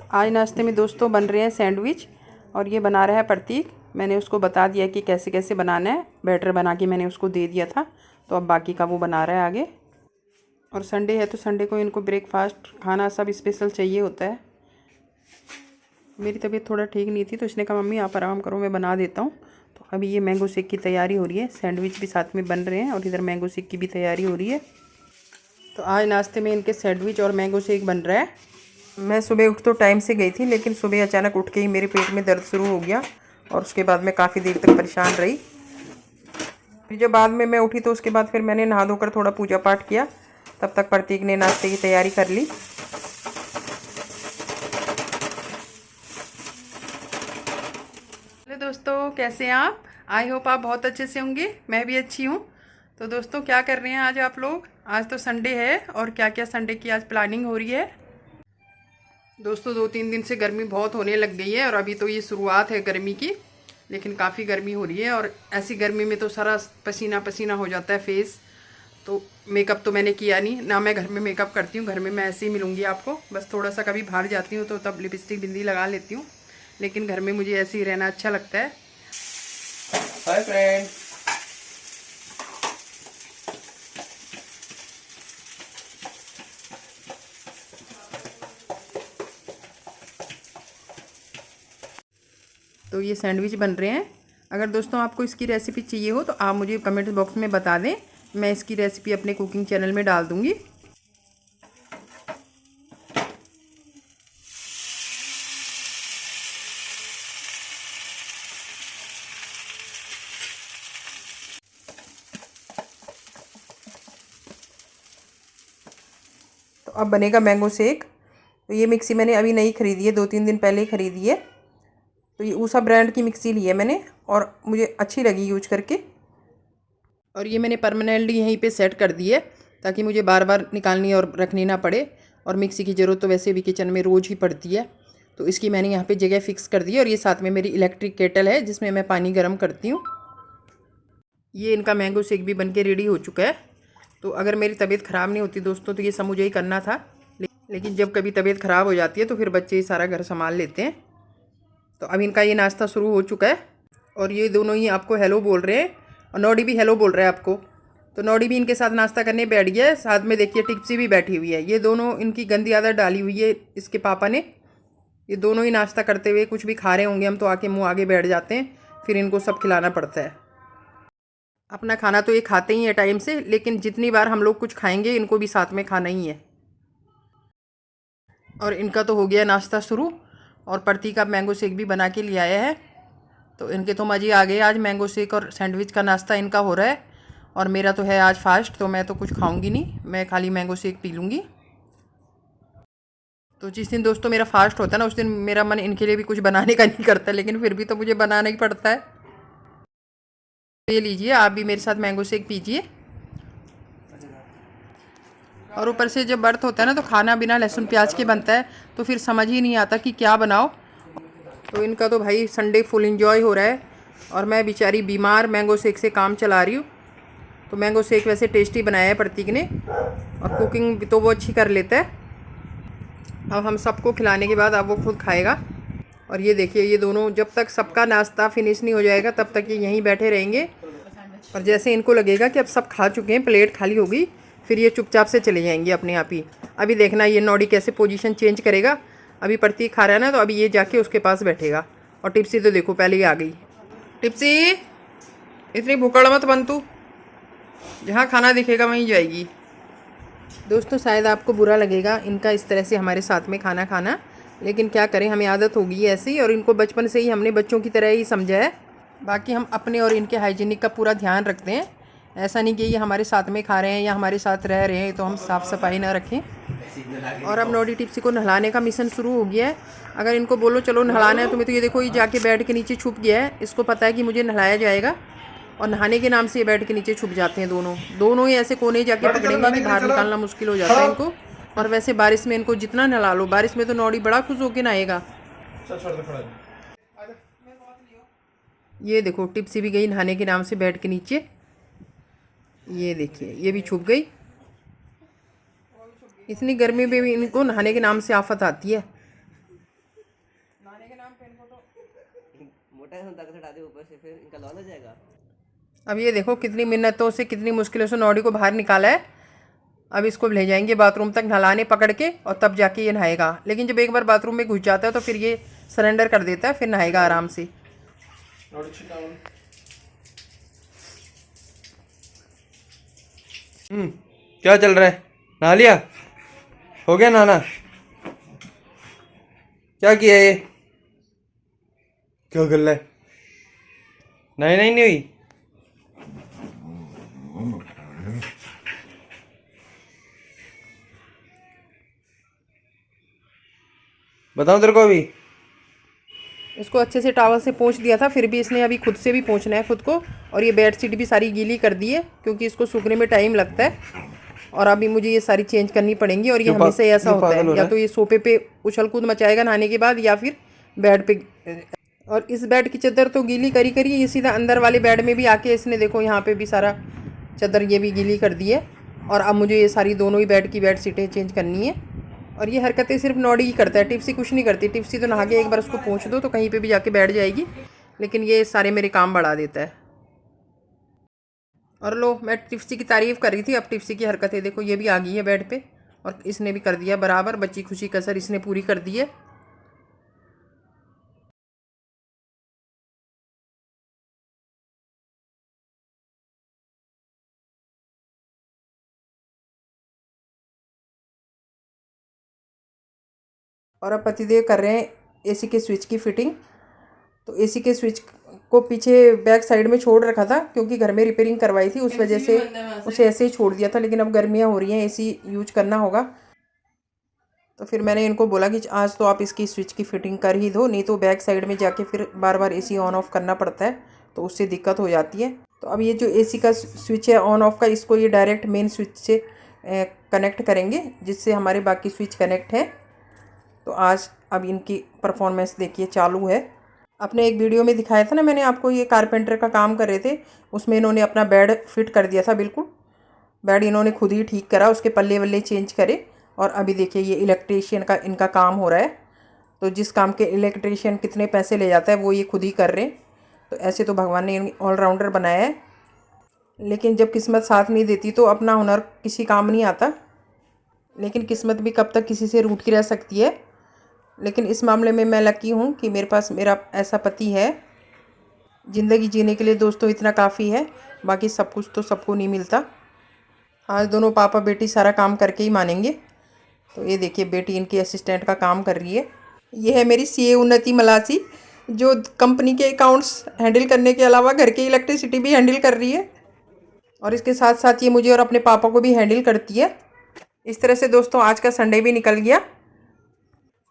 आज नाश्ते में दोस्तों बन रहे हैं सैंडविच और ये बना रहा है प्रतीक। मैंने उसको बता दिया कि कैसे कैसे बनाना है, बैटर बना के मैंने उसको दे दिया था, तो अब बाकी का वो बना रहा है आगे। और संडे है तो संडे को इनको ब्रेकफास्ट खाना सब स्पेशल चाहिए होता है। मेरी तबीयत थोड़ा ठीक नहीं थी तो इसने कहा मम्मी आप आराम करो, मैं बना देता हूँ। तो अभी ये मैंगो शेक की तैयारी हो रही है, सैंडविच भी साथ में बन रहे हैं और इधर मैंगो शेक की भी तैयारी हो रही है। तो आज नाश्ते में इनके सैंडविच और मैंगो शेक बन रहा है। मैं सुबह उठ तो टाइम से गई थी, लेकिन सुबह अचानक उठ के ही मेरे पेट में दर्द शुरू हो गया और उसके बाद मैं काफ़ी देर तक परेशान रही। फिर जब बाद में मैं उठी तो उसके बाद फिर मैंने नहा धोकर थोड़ा पूजा पाठ किया। तब तक प्रतीक ने नाश्ते की तैयारी कर ली। हेलो दोस्तों, कैसे हैं आप? आई होप आप बहुत अच्छे से होंगे, मैं भी अच्छी हूँ। तो दोस्तों क्या कर रहे हैं आज आप लोग? आज तो संडे है और क्या क्या संडे की आज प्लानिंग हो रही है। दोस्तों 2-3 दिन से गर्मी बहुत होने लग गई है और अभी तो ये शुरुआत है गर्मी की, लेकिन काफ़ी गर्मी हो रही है और ऐसी गर्मी में तो सारा पसीना पसीना हो जाता है फेस। तो मेकअप तो मैंने किया नहीं ना, मैं घर में मेकअप करती हूँ, घर में मैं ऐसे ही मिलूँगी आपको। बस थोड़ा सा कभी बाहर जाती हूँ तो तब लिपस्टिक बिंदी लगा लेती हूँ, लेकिन घर में मुझे ऐसे ही रहना अच्छा लगता है। Hi friends. तो ये सैंडविच बन रहे हैं। अगर दोस्तों आपको इसकी रेसिपी चाहिए हो तो आप मुझे कमेंट बॉक्स में बता दें, मैं इसकी रेसिपी अपने कुकिंग चैनल में डाल दूँगी। तो अब बनेगा मैंगो शेक। तो ये मिक्सी मैंने अभी नहीं ख़रीदी है, 2-3 दिन पहले ही ख़रीदी है। तो ये ऊषा ब्रांड की मिक्सी ली है मैंने और मुझे अच्छी लगी यूज करके। और ये मैंने परमानेंटली यहीं पे सेट कर दी है ताकि मुझे बार बार निकालनी और रखनी ना पड़े। और मिक्सी की ज़रूरत तो वैसे भी किचन में रोज़ ही पड़ती है, तो इसकी मैंने यहाँ पे जगह फ़िक्स कर दी है। और ये साथ में मेरी इलेक्ट्रिक केटल है जिसमें मैं पानी गर्म करती हूँ। ये इनका मैंगो शेक भी बन के रेडी हो चुका है। तो अगर मेरी तबीयत ख़राब नहीं होती दोस्तों तो ये सब मुझे ही करना था, लेकिन जब कभी तबीयत ख़राब हो जाती है तो फिर बच्चे ही सारा घर संभाल लेते हैं। तो अब इनका ये नाश्ता शुरू हो चुका है और ये दोनों ही आपको हेलो बोल रहे हैं और नौडी भी हेलो बोल रहा है आपको। तो नौडी भी इनके साथ नाश्ता करने बैठ गया है। साथ में देखिए टिप्सी भी बैठी हुई है। ये दोनों इनकी गंदी आदत डाली हुई है इसके पापा ने। ये दोनों ही नाश्ता करते हुए कुछ भी खा रहे होंगे, हम तो आके मुँह आगे बैठ जाते हैं, फिर इनको सब खिलाना पड़ता है। अपना खाना तो ये खाते ही है टाइम से, लेकिन जितनी बार हम लोग कुछ खाएंगे इनको भी साथ में खाना ही है। और इनका तो हो गया नाश्ता शुरू और प्रतीक का मैंगो शेक भी बना के ले आया है। तो इनके तो मज़े आ गए। आज मैंगो शेक और सैंडविच का नाश्ता इनका हो रहा है और मेरा तो है आज फास्ट, तो मैं तो कुछ खाऊंगी नहीं, मैं खाली मैंगो शेक पी लूँगी। तो जिस दिन दोस्तों मेरा फास्ट होता है ना, उस दिन मेरा मन इनके लिए भी कुछ बनाने का नहीं करता, लेकिन फिर भी तो मुझे बनाना ही पड़ता है। ये लीजिए, आप भी मेरे साथ मैंगो शेक पीजिए। और ऊपर से जब व्रत होता है ना तो खाना बिना लहसुन प्याज के बनता है, तो फिर समझ ही नहीं आता कि क्या बनाओ। तो इनका तो भाई संडे फुल एंजॉय हो रहा है और मैं बेचारी बीमार मैंगो शेक से काम चला रही हूँ। तो मैंगो शेक वैसे टेस्टी बनाया है प्रतीक ने और कुकिंग तो वो अच्छी कर लेता है। अब हम सबको खिलाने के बाद अब वो खुद खाएगा। और ये देखिए, ये दोनों जब तक सबका नाश्ता फिनिश नहीं हो जाएगा तब तक ये यहीं बैठे रहेंगे। और जैसे इनको लगेगा कि अब सब खा चुके हैं, प्लेट खाली होगी, फिर ये चुपचाप से चले जाएंगे अपने आप ही। अभी देखना ये नौडी कैसे पोजीशन चेंज करेगा। अभी प्रतीक खा रहा है ना, तो अभी ये जाके उसके पास बैठेगा। और टिप्सी तो देखो पहले ही आ गई। टिप्सी इतनी भुक्कड़ मत बन तू, जहाँ खाना दिखेगा वहीं जाएगी। दोस्तों शायद आपको बुरा लगेगा इनका इस तरह से हमारे साथ में खाना खाना, लेकिन क्या करें, हमें आदत हो गई है ऐसी और इनको बचपन से ही हमने बच्चों की तरह ही समझा है। बाकी हम अपने और इनके हाइजीनिक का पूरा ध्यान रखते हैं। ऐसा नहीं कि ये हमारे साथ में खा रहे हैं या हमारे साथ रह रहे हैं तो हम साफ़ सफाई ना रखें। और अब नौडी टिप्सी को नहलाने का मिशन शुरू हो गया है। अगर इनको बोलो चलो नहलाना है तुम्हें, तो ये देखो ये जाके बेड के नीचे छुप गया है। इसको पता है कि मुझे नहलाया जाएगा और नहाने के नाम से ये बेड के नीचे छुप जाते हैं। दोनों ही ऐसे कोने जाके पकड़ेंगे कि बाहर निकालना मुश्किल हो जाता है इनको। और वैसे बारिश में इनको जितना नहला लो, बारिश में तो नौडी बड़ा खुश होकर नहाएगा। ये देखो टिप्सी भी गई नहाने के नाम से बेड के नीचे। ये देखिए ये भी छुप गई। इतनी गर्मी में भी इनको नहाने के नाम से आफत आती है। मोटा है ताकत हटा दे ऊपर से, फिर इनका लॉन हो जाएगा। अब ये देखो कितनी मिन्नतों से कितनी मुश्किलों से नॉडी को बाहर निकाला है। अब इसको ले जाएंगे बाथरूम तक नहलाने पकड़ के, और तब जाके ये नहाएगा। लेकिन जब एक बार बाथरूम में घुस जाता है तो फिर ये सरेंडर कर देता है, फिर नहाएगा आराम से। क्या चल रहा है? नहा लिया? हो गया नहाना? क्या किया ये? क्या कर रहा है? नहीं नहीं नहीं हुई। बताओ तेरे को अभी। इसको अच्छे से टॉवल से पोंछ दिया था, फिर भी इसने अभी खुद से भी पोंछना है खुद को। और ये बेडशीट भी सारी गीली कर दी है क्योंकि इसको सूखने में टाइम लगता है। और अभी मुझे ये सारी चेंज करनी पड़ेंगी। और ये हमेशा ऐसा होता है, या तो ये सोफे पे उछल कूद मचाएगा नहाने के बाद, या फिर बेड पे। और इस बेड की चादर तो गीली करी करी, ये सीधा अंदर वाले बेड में भी आके इसने देखो यहाँ पे भी सारा चादर ये भी गीली कर दी है। और अब मुझे ये सारी दोनों ही बेड की बेडशीटें चेंज करनी है। और ये हरकतें सिर्फ नॉडी ही करता है, टिप्सी कुछ नहीं करती। टिप्सी तो नहा के एक बार उसको पोंछ दो तो कहीं पे भी जाके बैठ जाएगी, लेकिन ये सारे मेरे काम बढ़ा देता है। और लो, मैं टिप्सी की तारीफ़ कर रही थी, अब टिप्सी की हरकतें देखो, ये भी आ गई है बेड पे और इसने भी कर दिया बराबर। बच्ची खुशी कसर इसने पूरी कर दी है। और अब पतिदेव कर रहे हैं एसी के स्विच की फिटिंग। तो एसी के स्विच को पीछे बैक साइड में छोड़ रखा था क्योंकि घर में रिपेयरिंग करवाई थी, उस वजह से उसे ऐसे ही छोड़ दिया था। लेकिन अब गर्मियाँ हो रही हैं, एसी यूज करना होगा। तो फिर मैंने इनको बोला कि आज तो आप इसकी स्विच की फिटिंग कर ही दो, नहीं तो बैक साइड में जाके फिर बार बार एसी ऑन ऑफ करना पड़ता है, तो उससे दिक्कत हो जाती है। तो अब ये जो एसी का स्विच है ऑन ऑफ का, इसको ये डायरेक्ट मेन स्विच से कनेक्ट करेंगे, जिससे हमारे बाकी स्विच कनेक्ट है। तो आज अब इनकी परफॉर्मेंस देखिए चालू है। अपने एक वीडियो में दिखाया था ना मैंने आपको, ये कारपेंटर का काम कर रहे थे, उसमें इन्होंने अपना बेड फिट कर दिया था। बिल्कुल बेड इन्होंने खुद ही ठीक करा, उसके पल्ले वल्ले चेंज करे। और अभी देखिए ये इलेक्ट्रीशियन का इनका काम हो रहा है। तो जिस काम के इलेक्ट्रीशियन कितने पैसे ले जाता है वो ये खुद ही कर रहे हैं। तो ऐसे तो भगवान ने ऑलराउंडर बनाया है, लेकिन जब किस्मत साथ नहीं देती तो अपना हुनर किसी काम नहीं आता। लेकिन किस्मत भी कब तक किसी से रूठ की रह सकती है। लेकिन इस मामले में मैं लकी हूँ कि मेरे पास मेरा ऐसा पति है। ज़िंदगी जीने के लिए दोस्तों इतना काफ़ी है, बाकी सब कुछ तो सबको नहीं मिलता। आज दोनों पापा बेटी सारा काम करके ही मानेंगे। तो ये देखिए बेटी इनकी असिस्टेंट का काम कर रही है। ये है मेरी सीए उन्नति मलासी, जो कंपनी के अकाउंट्स हैंडल करने के अलावा घर की इलेक्ट्रिसिटी भी हैंडल कर रही है। और इसके साथ साथ ये मुझे और अपने पापा को भी हैंडल करती है। इस तरह से दोस्तों आज का संडे भी निकल गया।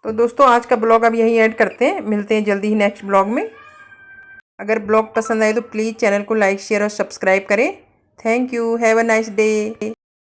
तो दोस्तों आज का ब्लॉग अब यहीं ऐड करते हैं, मिलते हैं जल्दी ही नेक्स्ट ब्लॉग में। अगर ब्लॉग पसंद आए तो प्लीज़ चैनल को लाइक शेयर और सब्सक्राइब करें। Thank you, have a nice day.